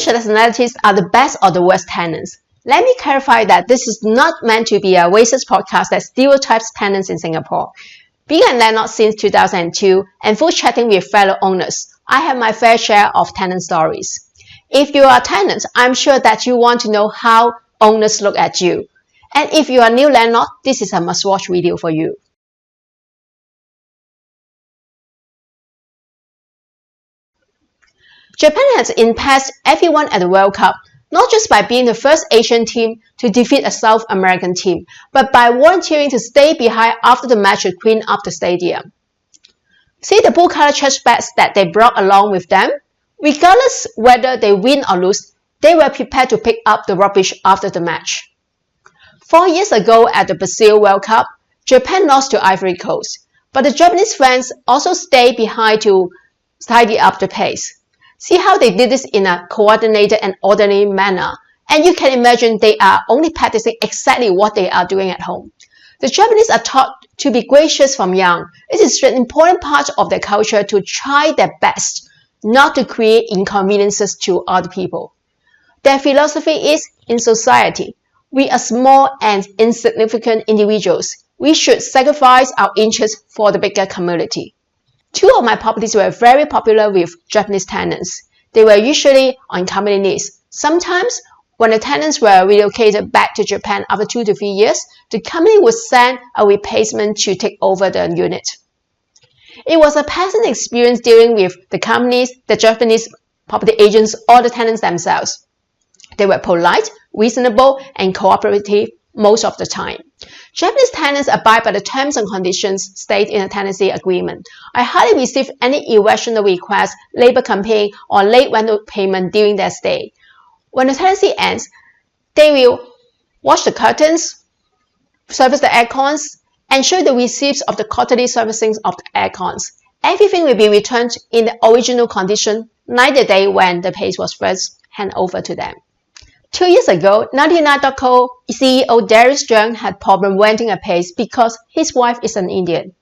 Which nationalities are the best or the worst tenants? Let me clarify that this is not meant to be a racist podcast that stereotypes tenants in Singapore. Being a landlord since 2002 and full chatting with fellow owners, I have my fair share of tenant stories. If you are a tenant, I'm sure that you want to know how owners look at you. And if you are a new landlord, this is a must-watch video for you. Japan has impressed everyone at the World Cup, not just by being the first Asian team to defeat a South American team, but by volunteering to stay behind after the match to clean up the stadium. See the blue-collar trash bags that they brought along with them? Regardless whether they win or lose, they were prepared to pick up the rubbish after the match. 4 years ago at the Brazil World Cup, Japan lost to Ivory Coast, but the Japanese fans also stayed behind to tidy up the pace. See how they did this in a coordinated and orderly manner, and you can imagine they are only practicing exactly what they are doing at home. The Japanese are taught to be gracious from young. It is an important part of their culture to try their best not to create inconveniences to other people. Their philosophy is, in society, we are small and insignificant individuals. We should sacrifice our interests for the bigger community. 2 of my properties were very popular with Japanese tenants. They were usually on company lease. Sometimes, when the tenants were relocated back to Japan after 2 to 3 years, the company would send a replacement to take over the unit. It was a pleasant experience dealing with the companies, the Japanese property agents, or the tenants themselves. They were polite, reasonable, and cooperative most of the time. Japanese tenants abide by the terms and conditions stated in a tenancy agreement. I hardly received any irrational requests, labor campaign, or late rental payment during their stay. When the tenancy ends, they will wash the curtains, service the aircons, and show the receipts of the quarterly servicing of the aircons. Everything will be returned in the original condition, like the day when the place was first handed over to them. 2 years ago, 99.co CEO Darius Jung had problem renting a place because his wife is an Indian.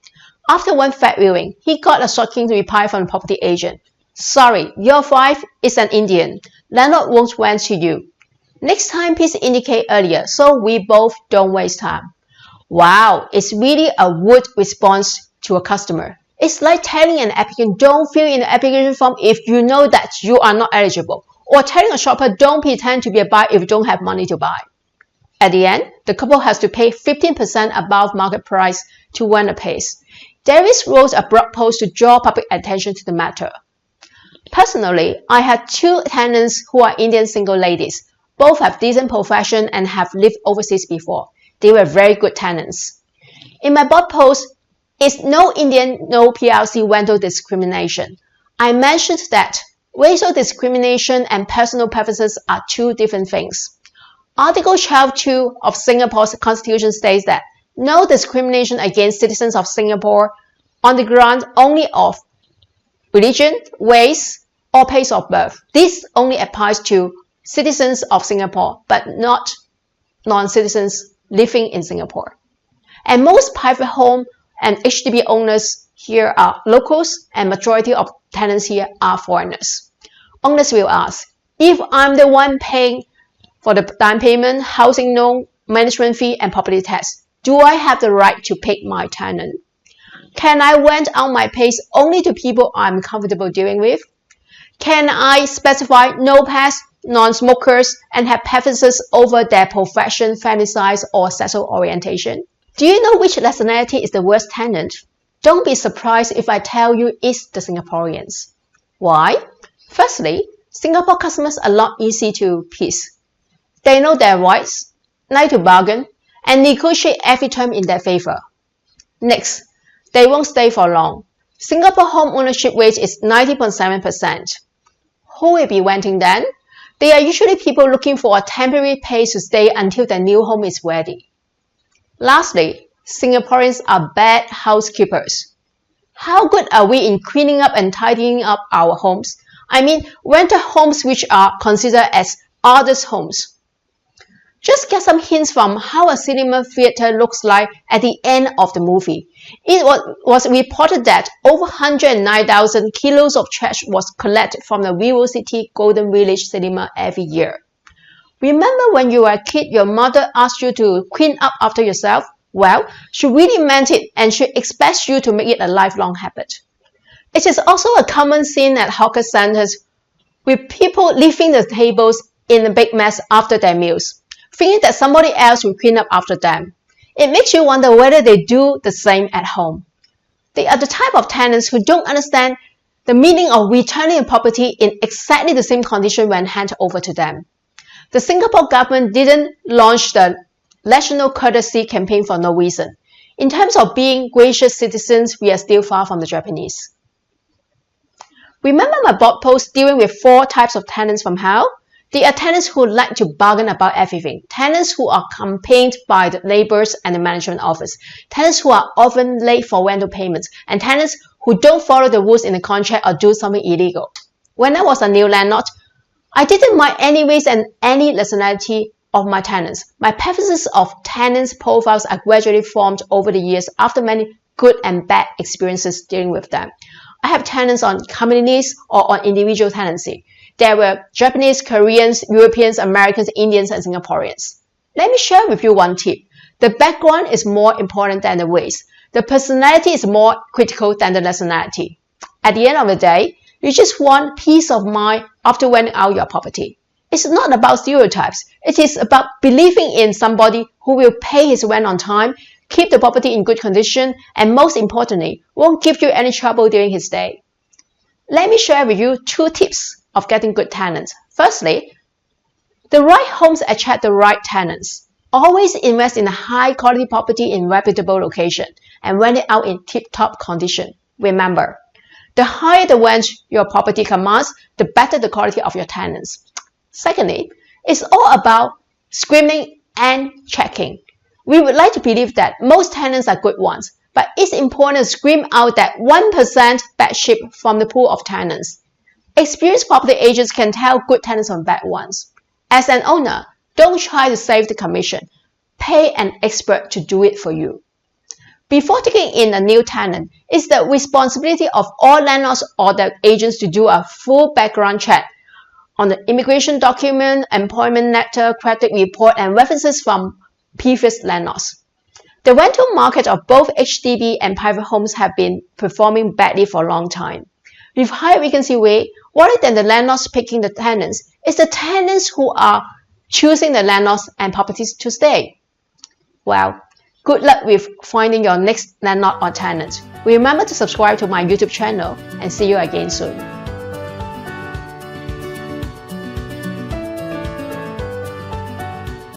After one fact viewing, he got a shocking reply from the property agent. Sorry, your wife is an Indian. Landlord won't rent to you. Next time, please indicate earlier so we both don't waste time. Wow, it's really a rude response to a customer. It's like telling an applicant don't fill in the application form if you know that you are not eligible, or telling a shopper don't pretend to be a buyer if you don't have money to buy. At the end, the couple has to pay 15% above market price to rent a place. Darius wrote a blog post to draw public attention to the matter. Personally, I had 2 tenants who are Indian single ladies. Both have decent profession and have lived overseas before. They were very good tenants. In my blog post, it's no Indian, no PLC rental discrimination. I mentioned that racial discrimination and personal preferences are 2 different things. Article 12.2 of Singapore's Constitution states that no discrimination against citizens of Singapore on the ground only of religion, race, or place of birth. This only applies to citizens of Singapore, but not non-citizens living in Singapore. And most private home and HDB owners here are locals, and majority of tenants here are foreigners. Owners will ask, if I'm the one paying for the down payment, housing loan, management fee, and property tax, do I have the right to pick my tenant? Can I rent out my place only to people I'm comfortable dealing with? Can I specify no pets, non-smokers, and have preferences over their profession, family size, or sexual orientation? Do you know which nationality is the worst tenant? Don't be surprised if I tell you it's the Singaporeans. Why? Firstly, Singapore customers are not easy to please. They know their rights, like to bargain, and negotiate every term in their favor. Next, they won't stay for long. Singapore home ownership rate is 90.7%. Who will be renting then? They are usually people looking for a temporary place to stay until their new home is ready. Lastly, Singaporeans are bad housekeepers. How good are we in cleaning up and tidying up our homes? I mean, rental homes which are considered as others' homes. Just get some hints from how a cinema theater looks like at the end of the movie. It was reported that over 109,000 kilos of trash was collected from the Vivo City Golden Village cinema every year. Remember when you were a kid, your mother asked you to clean up after yourself? Well, she really meant it and she expects you to make it a lifelong habit. It is also a common scene at hawker centers with people leaving the tables in a big mess after their meals, thinking that somebody else will clean up after them. It makes you wonder whether they do the same at home. They are the type of tenants who don't understand the meaning of returning a property in exactly the same condition when handed over to them. The Singapore government didn't launch the National Courtesy campaign for no reason. In terms of being gracious citizens, we are still far from the Japanese. Remember my blog post dealing with 4 types of tenants from hell? They are tenants who like to bargain about everything, tenants who are campaigned by the neighbors and the management office, tenants who are often late for rental payments, and tenants who don't follow the rules in the contract or do something illegal. When I was a new landlord, I didn't mind any race and any nationality of my tenants. My preferences of tenants' profiles are gradually formed over the years after many good and bad experiences dealing with them. I have tenants on communities or on individual tenancy. There were Japanese, Koreans, Europeans, Americans, Indians, and Singaporeans. Let me share with you one tip. The background is more important than the race. The personality is more critical than the nationality. At the end of the day, you just want peace of mind after renting out your property. It's not about stereotypes. It is about believing in somebody who will pay his rent on time, keep the property in good condition, and most importantly, won't give you any trouble during his stay. Let me share with you 2 tips of getting good tenants. Firstly, the right homes attract the right tenants. Always invest in a high-quality property in reputable location and rent it out in tip-top condition. Remember, the higher the rent your property commands, the better the quality of your tenants. Secondly, it's all about screening and checking. We would like to believe that most tenants are good ones, but it's important to screen out that 1% bad sheep from the pool of tenants. Experienced property agents can tell good tenants from bad ones. As an owner, don't try to save the commission. Pay an expert to do it for you. Before taking in a new tenant, it's the responsibility of all landlords or their agents to do a full background check on the immigration document, employment letter, credit report, and references from previous landlords. The rental market of both HDB and private homes have been performing badly for a long time. With high vacancy rate, rather than the landlords picking the tenants, it's the tenants who are choosing the landlords and properties to stay. Well, good luck with finding your next landlord or tenant. Remember to subscribe to my YouTube channel and see you again soon.